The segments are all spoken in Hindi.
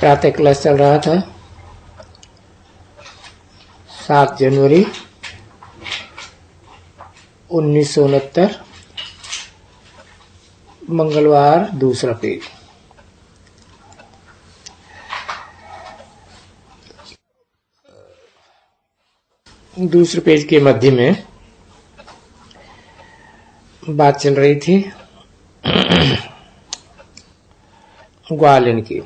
प्रातः क्लास चल रहा था 7 जनवरी 1969, मंगलवार, दूसरा पेज। दूसरे पेज के मध्य में बात चल रही थी ग्वालिन की।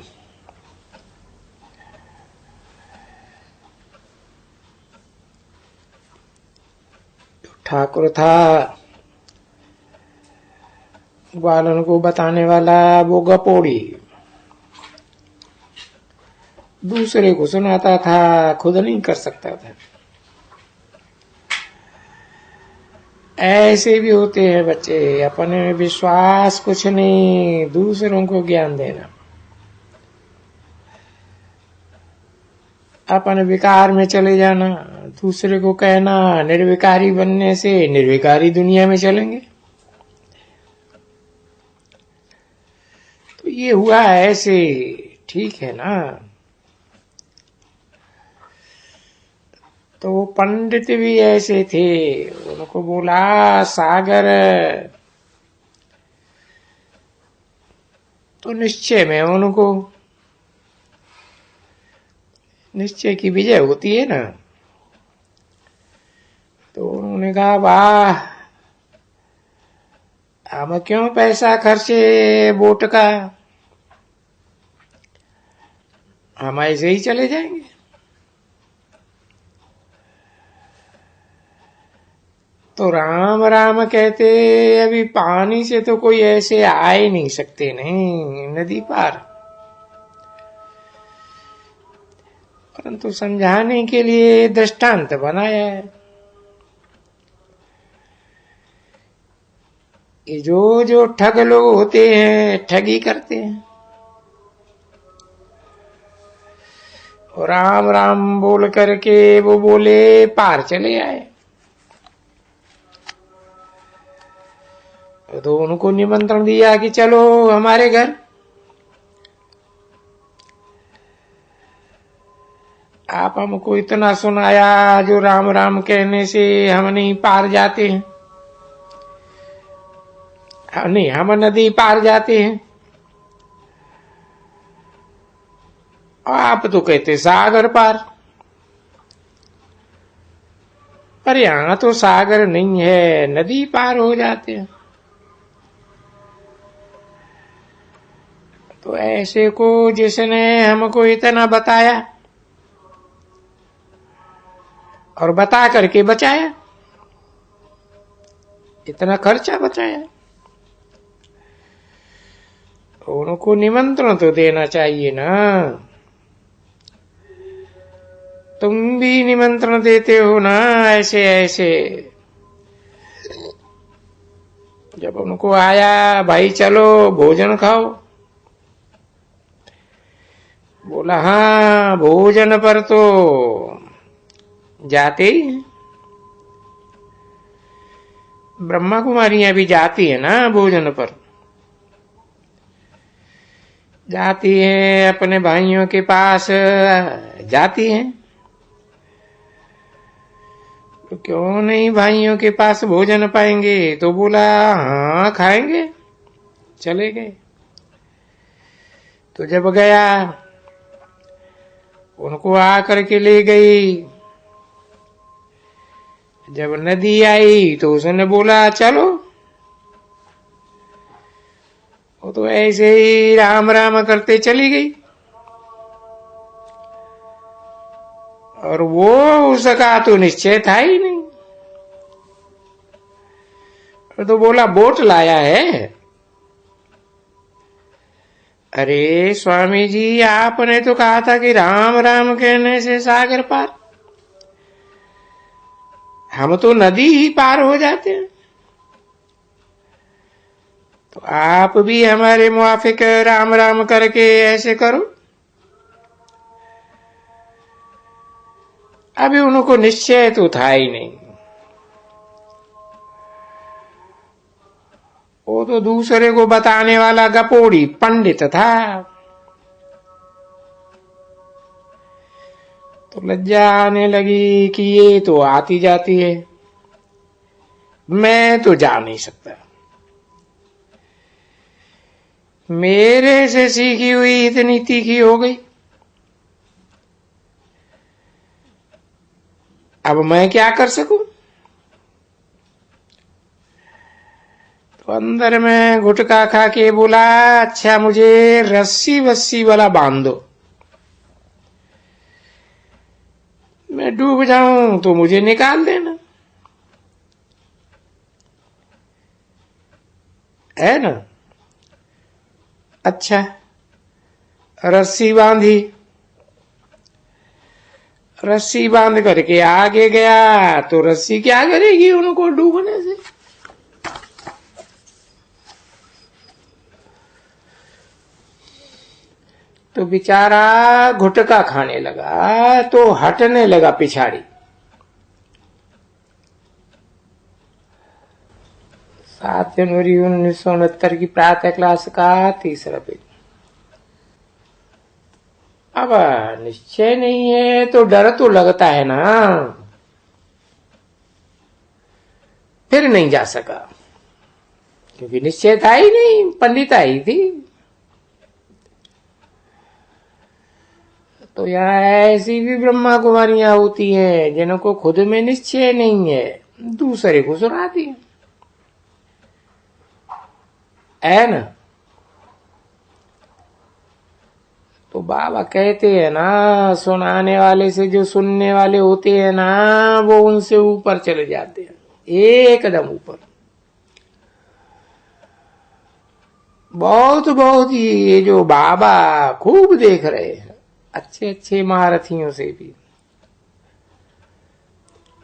ठाकुर था ग्वालन को बताने वाला, वो गपोड़ी दूसरे को सुनाता था, खुद नहीं कर सकता था। ऐसे भी होते हैं बच्चे, अपने में विश्वास कुछ नहीं, दूसरों को ज्ञान देना। अपन विकार में चले जाना, दूसरे को कहना निर्विकारी बनने से निर्विकारी दुनिया में चलेंगे। तो ये हुआ ऐसे, ठीक है ना। तो पंडित भी ऐसे थे, उनको बोला सागर, तो निश्चय में उनको निश्चय की विजय होती है ना। तो उन्होंने कहा वाह, हम क्यों पैसा खर्चे वोट का, हम ऐसे ही चले जाएंगे। तो राम राम कहते अभी पानी से तो कोई ऐसे आ ही नहीं सकते, नहीं नदी पार। परंतु समझाने के लिए दृष्टांत बनाया है। ये जो ठग लोग होते हैं, ठगी करते हैं, और राम राम बोल करके वो बोले पार चले आए। तो उनको निमंत्रण दिया कि चलो हमारे घर। आप हमको इतना सुनाया, जो राम राम कहने से हम नहीं पार जाते हैं, नहीं हम नदी पार जाते हैं। आप तो कहते सागर पार, पर यहां तो सागर नहीं है, नदी पार हो जाते हैं। तो ऐसे को जिसने हमको इतना बताया और बता करके बचाया, इतना खर्चा बचाया, उनको निमंत्रण तो देना चाहिए ना। तुम भी निमंत्रण देते हो ना ऐसे ऐसे। जब उनको आया भाई चलो भोजन खाओ, बोला हाँ भोजन पर तो जाते ही हैं, ब्रह्मा कुमारियां भी जाती है ना भोजन पर, जाती है अपने भाइयों के पास जाती हैं। तो क्यों नहीं भाइयों के पास भोजन पाएंगे। तो बोला हाँ खाएंगे, चले गए। तो जब गया उनको आकर के ले गई। जब नदी आई तो उसने बोला चलो। वो तो ऐसे ही राम राम करते चली गई, और वो उसका तो निश्चय था ही नहीं। तो बोला बोट लाया है। अरे स्वामी जी, आपने तो कहा था कि राम राम कहने से सागर पार, हम तो नदी ही पार हो जाते हैं। तो आप भी हमारे मुआफिक राम राम करके ऐसे करो। अभी उनको निश्चय तो था ही नहीं, वो तो दूसरे को बताने वाला गपोड़ी पंडित था। तो लज्जा आने लगी कि ये तो आती जाती है, मैं तो जा नहीं सकता, मेरे से सीखी हुई इतनी तीखी हो गई, अब मैं क्या कर सकूं। तो अंदर में गुटखा खा के बोला, अच्छा मुझे रस्सी वस्सी वाला बांध दो, मैं डूब जाऊं तो मुझे निकाल देना, है ना। अच्छा, रस्सी बांधी, रस्सी बांध करके आगे गया तो रस्सी क्या करेगी उनको डूबने से। तो बेचारा घुटका खाने लगा तो हटने लगा पिछाड़ी। 7 जनवरी 1969 की प्रातः क्लास का तीसरा पेज। अब निश्चय नहीं है तो डर तो लगता है ना, फिर नहीं जा सका क्योंकि निश्चय था ही नहीं, पंडित आई थी। तो यहाँ ऐसी भी ब्रह्मा कुमारियां होती हैं जिनको खुद में निश्चय नहीं है, दूसरे को सुनाती है ना। तो बाबा कहते हैं ना, सुनाने वाले से जो सुनने वाले होते हैं ना, वो उनसे ऊपर चले जाते हैं, एकदम ऊपर। बहुत बहुत ये जो बाबा खूब देख रहे हैं, अच्छे अच्छे महारथियों से भी,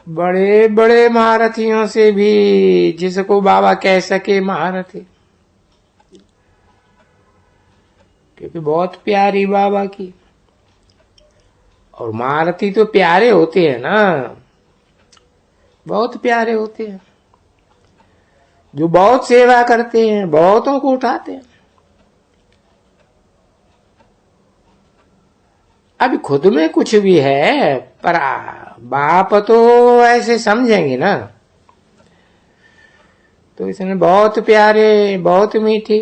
बड़े बड़े महारथियों से भी, जिसको बाबा कह सके महारथी, क्योंकि बहुत प्यारी बाबा की। और महारथी तो प्यारे होते हैं ना, बहुत प्यारे होते हैं, जो बहुत सेवा करते हैं, बहुतों को उठाते हैं। अभी खुद में कुछ भी है, पर बाप तो ऐसे समझेंगे ना। तो इसने बहुत प्यारे, बहुत मीठी,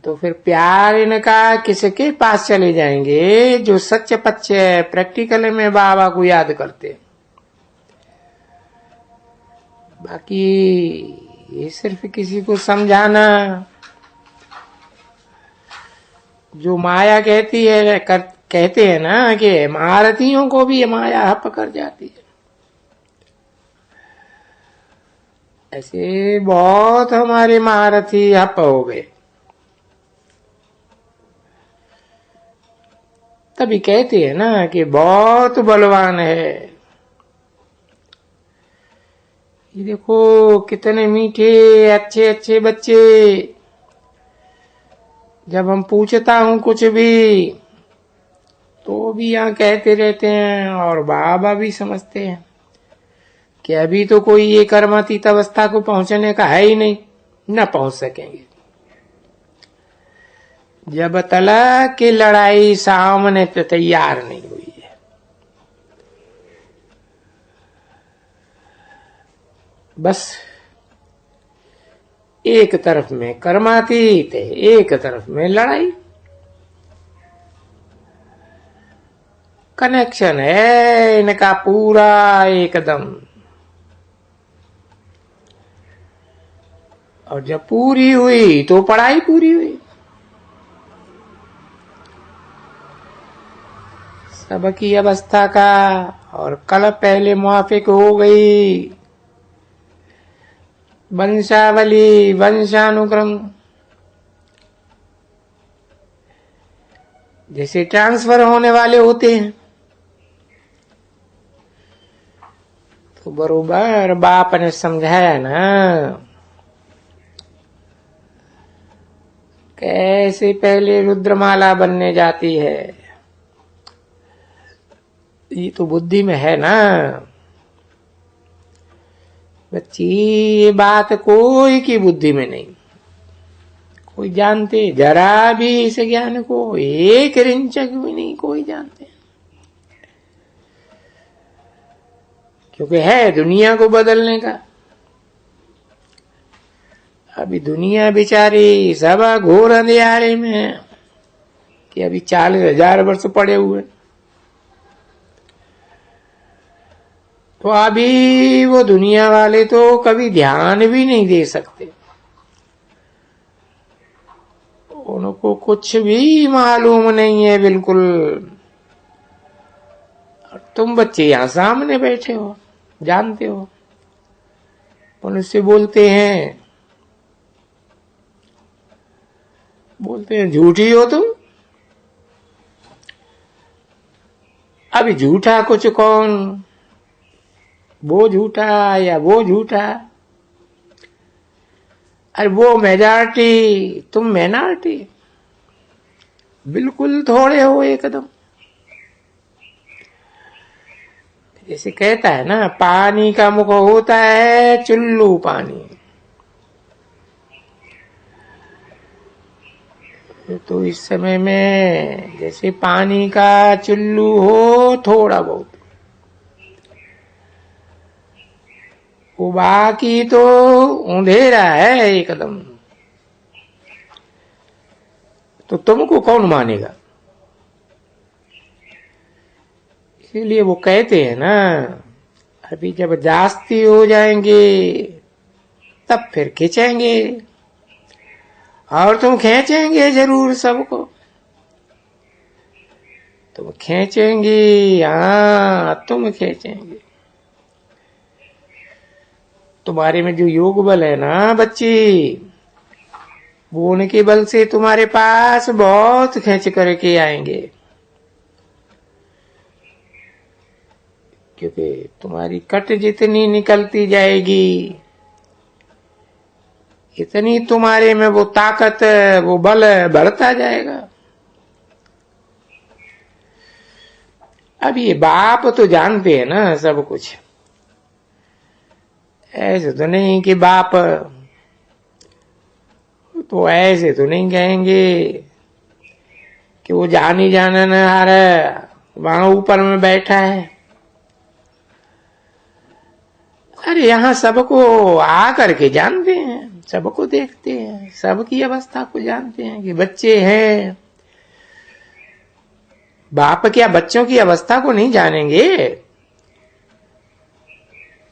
तो फिर प्यार इनका किसके पास चले जाएंगे, जो सच्चे पच्चे प्रैक्टिकल में बाबा को याद करते। बाकी ये सिर्फ किसी को समझाना, जो माया कहती है, कहते हैं ना कि महारथियों को भी माया हप कर जाती है, ऐसे बहुत हमारे महारथी हप हो गए। तभी कहते हैं ना कि बहुत बलवान है। ये देखो कितने मीठे अच्छे अच्छे बच्चे, जब हम पूछता हूं कुछ भी तो भी यहाँ कहते रहते हैं, और बाबा भी समझते हैं कि अभी तो कोई ये कर्मातीत अवस्था को पहुंचने का है ही नहीं, न पहुंच सकेंगे। जब तलक की लड़ाई सामने तो तैयार नहीं हुई है। बस एक तरफ में कर्मातीत है, एक तरफ में लड़ाई, कनेक्शन है इनका पूरा एकदम। और जब पूरी हुई तो पढ़ाई पूरी हुई। सबकी अवस्था का और कल पहले मुआफिक हो गई वंशावली, वंशानुक्रम, जैसे ट्रांसफर होने वाले होते हैं। तो बरोबर बाप ने समझाया ना, कैसे पहले रुद्रमाला बनने जाती है, ये तो बुद्धि में है ना बच्ची, ये बात कोई की बुद्धि में नहीं, कोई जानते जरा भी इस ज्ञान को, एक रिंचक भी नहीं कोई जानते, क्योंकि है दुनिया को बदलने का। अभी दुनिया बेचारी सब घोर अंधियारे में है कि अभी 40,000 वर्ष पड़े हुए, तो अभी वो दुनिया वाले तो कभी ध्यान भी नहीं दे सकते, उनको कुछ भी मालूम नहीं है बिल्कुल। तुम बच्चे यहां सामने बैठे हो, जानते हो, उनसे बोलते हैं झूठी हो तुम। अभी झूठा कुछ कौन, वो झूठा या वो झूठा, अरे वो मेजॉरिटी तुम माइनॉरिटी, बिल्कुल थोड़े हो एकदम। जैसे कहता है ना, पानी का मुख होता है चुल्लू पानी, तो इस समय में जैसे पानी का चुल्लू हो थोड़ा बहुत, वो बाकी तो अंधेरा है एकदम, तो तुमको कौन मानेगा। इसीलिए वो कहते हैं ना, अभी जब जास्ती हो जाएंगे तब फिर खींचेंगे, और तुम खींचेंगे जरूर सबको, तुम खींचेंगे, हाँ तुम खींचेंगे। तुम्हारे में जो योग बल है ना बच्ची, वो उनके बल से तुम्हारे पास बहुत खींच करके आएंगे, क्योंकि तुम्हारी कट जितनी निकलती जाएगी इतनी तुम्हारे में वो ताकत, वो बल बढ़ता जाएगा। अब ये बाप तो जानते हैं ना सब कुछ, ऐसे तो नहीं कि बाप तो ऐसे तो नहीं कहेंगे कि वो जान ही जाना न आ रहा वहां ऊपर में बैठा है। अरे यहाँ सबको आ करके जानते हैं, सबको देखते हैं, सबकी अवस्था को जानते हैं कि बच्चे हैं। बाप क्या बच्चों की अवस्था को नहीं जानेंगे,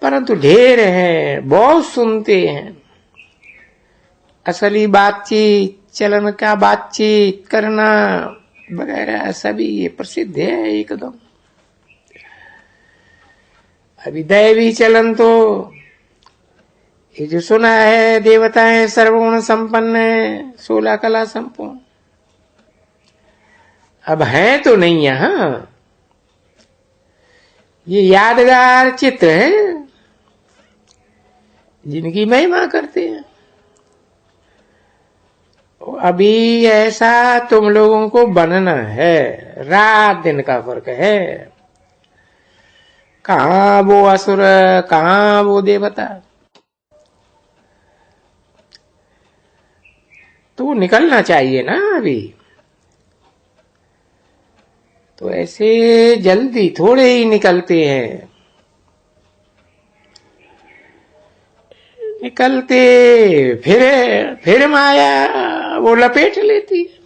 परंतु ढेर हैं, बहुत सुनते हैं। असली बातचीत, चलन का बातचीत करना वगैरह सभी ये प्रसिद्ध है एकदम। अभी दैवी चलन तो ये जो सुना है, देवताएं सर्वगुण संपन्न है, 16 कला संपूर्ण, अब हैं तो नहीं यहां, ये यादगार चित्र हैं जिनकी महिमा करते हैं। अभी ऐसा तुम लोगों को बनना है, रात दिन का फर्क है, कहां वो असुर कहां वो देवता, तो निकलना चाहिए ना अभी। तो ऐसे जल्दी थोड़े ही निकलते हैं, निकलते फिर माया वो लपेट लेती है।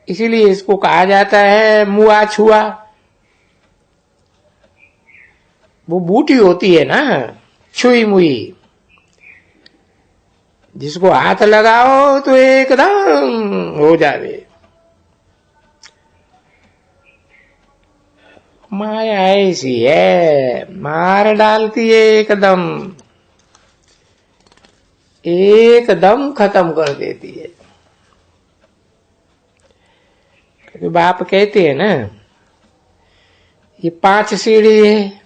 इसीलिए इसको कहा जाता है मुआ छुआ। वो बूटी होती है ना, छुई मुई, जिसको हाथ लगाओ तो एकदम हो जावे। माया ऐसी है, मार डालती है एकदम, एकदम खत्म कर देती है। क्योंकि बाप कहते हैं ना, ये 5 सीढ़ी है,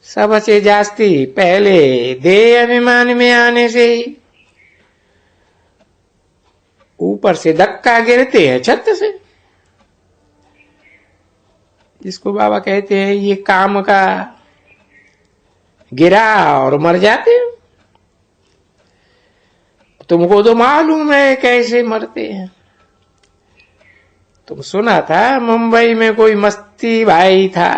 सबसे जास्ती पहले देह अभिमान में आने से ही ऊपर से धक्का गिरते हैं छत से, जिसको बाबा कहते हैं ये काम का गिरा और मर जाते हैं। तुमको तो मालूम है कैसे मरते हैं। तुम सुना था मुंबई में कोई मस्ती भाई था,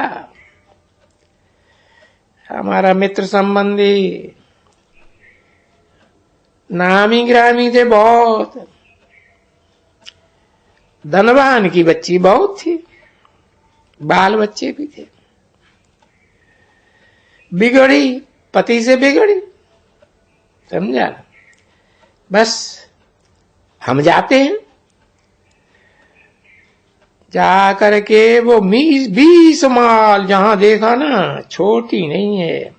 हमारा मित्र संबंधी, नामी ग्रामी थे बहुत, धनवान की बच्ची बहुत थी, बाल बच्चे भी थे, बिगड़ी, पति से बिगड़ी, समझा। बस हम जाते हैं, जा करके वो 20 माल जहां देखा ना, छोटी नहीं है,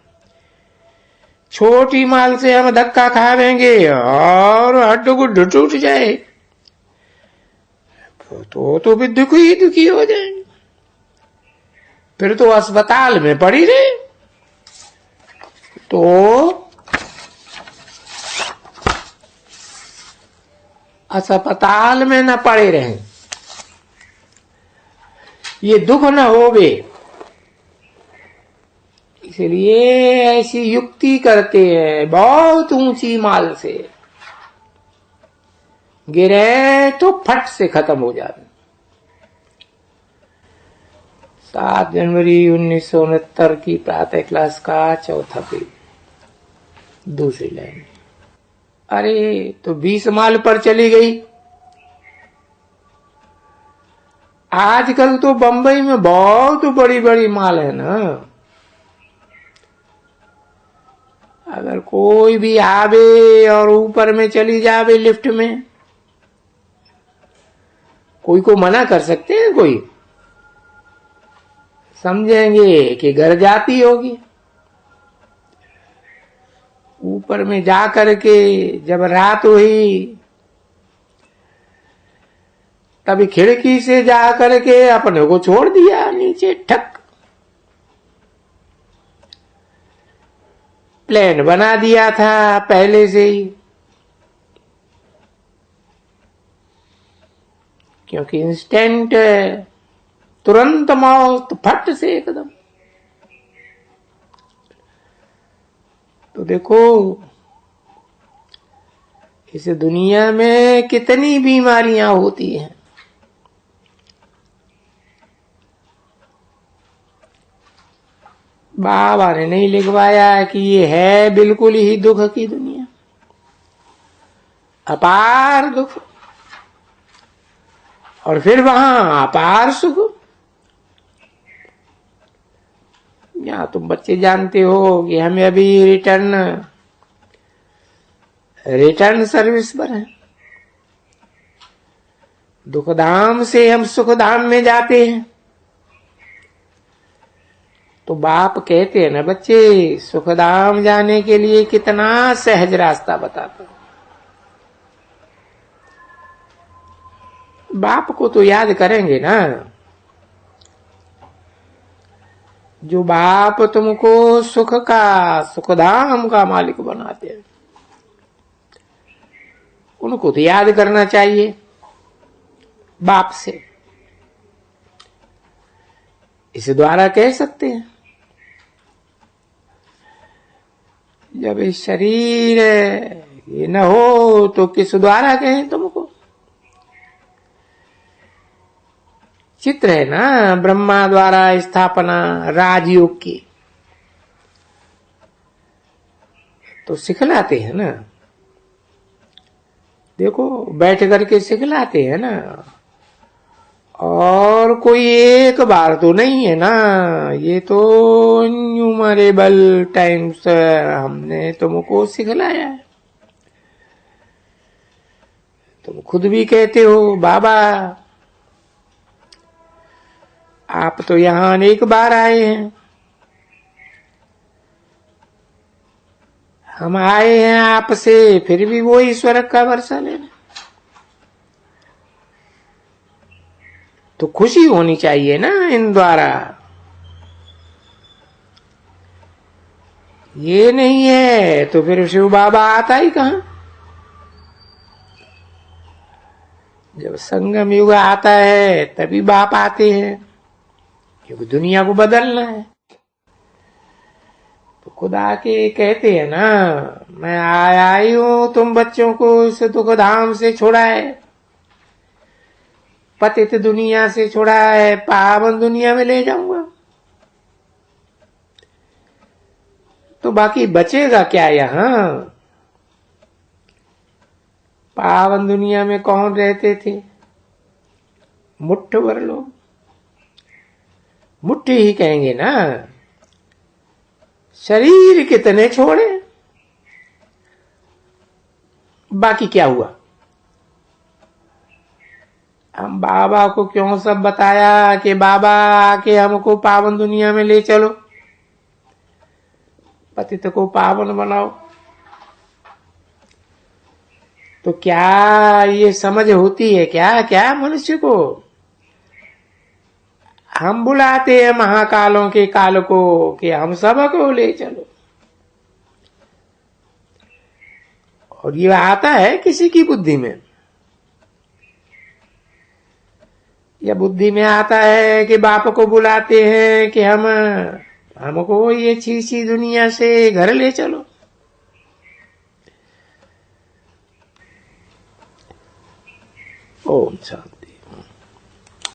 छोटी माल से हम धक्का खावेंगे और हड्डू गुड्डू टूट जाए तो भी दुखी हो जाएंगे, फिर तो अस्पताल में पड़ी रहे। तो अस्पताल में न पड़े रहे, ये दुख न होवे, इसलिए ऐसी युक्ति करते हैं। बहुत ऊंची माल से गिरे तो फट से खत्म हो जाते। 7 जनवरी 1969 की प्रातः क्लास का चौथा पेज, दूसरी लाइन। अरे तो 20 माल पर चली गई। आजकल तो बंबई में बहुत बड़ी बड़ी माल है ना, अगर कोई भी आवे और ऊपर में चली जावे लिफ्ट में, कोई को मना कर सकते हैं? कोई समझेंगे कि घर जाती होगी। ऊपर में जा करके जब रात हुई, तभी खिड़की से जा करके अपने को छोड़ दिया नीचे, ठक प्लान बना दिया था पहले से ही, क्योंकि इंस्टेंट, तुरंत मौत, फट से एकदम। तो देखो इस दुनिया में कितनी बीमारियां होती हैं। बाबा ने नहीं लिखवाया कि ये है बिल्कुल ही दुख की दुनिया, अपार दुख, और फिर वहां अपार सुख। या तुम बच्चे जानते हो कि हमें अभी रिटर्न सर्विस पर है। दुखधाम से हम सुखधाम में जाते हैं। तो बाप कहते हैं ना, बच्चे सुखधाम जाने के लिए कितना सहज रास्ता बताता। बाप को तो याद करेंगे ना, जो बाप तुमको सुखधाम का मालिक बनाते हैं, उनको तो याद करना चाहिए बाप से। इस द्वारा कह सकते हैं, जब इस शरीर ये न हो तो किस द्वारा कहें तुमको। चित्र है ना ब्रह्मा द्वारा स्थापना राजयोग की, तो सिखलाते हैं ना, देखो बैठ करके सिखलाते हैं ना। और कोई एक बार तो नहीं है ना, ये तो न्यूमरेबल टाइम्स हमने तुमको सिखलाया है। तुम खुद भी कहते हो बाबा आप तो यहां अनेक बार आए हैं, हम आए हैं आपसे फिर भी वो ईश्वर का वर्षा लेना। तो खुशी होनी चाहिए ना इन द्वारा। ये नहीं है तो फिर शिव बाबा आता ही कहां। जब संगम युग आता है तभी बाप आते हैं, क्योंकि दुनिया को बदलना है। तो खुदा के कहते हैं ना, मैं आई हूं तुम बच्चों को इस दुख धाम से छुड़ाए, पतित दुनिया से छुड़ाए पावन दुनिया में ले जाऊंगा। तो बाकी बचेगा क्या यहां? पावन दुनिया में कौन रहते थे? मुट्ठ भर लोग, मुट्ठी ही कहेंगे ना। शरीर कितने छोड़े, बाकी क्या हुआ? हम बाबा को क्यों सब बताया कि बाबा आके हमको पावन दुनिया में ले चलो, पतित को पावन बनाओ। तो क्या ये समझ होती है क्या क्या मनुष्य को? हम बुलाते हैं महाकालों के काल को कि हम सबको ले चलो, और ये आता है किसी की बुद्धि में? या बुद्धि में आता है कि बाप को बुलाते हैं कि हमको ये छी दुनिया से घर ले चलो। ओम शांति।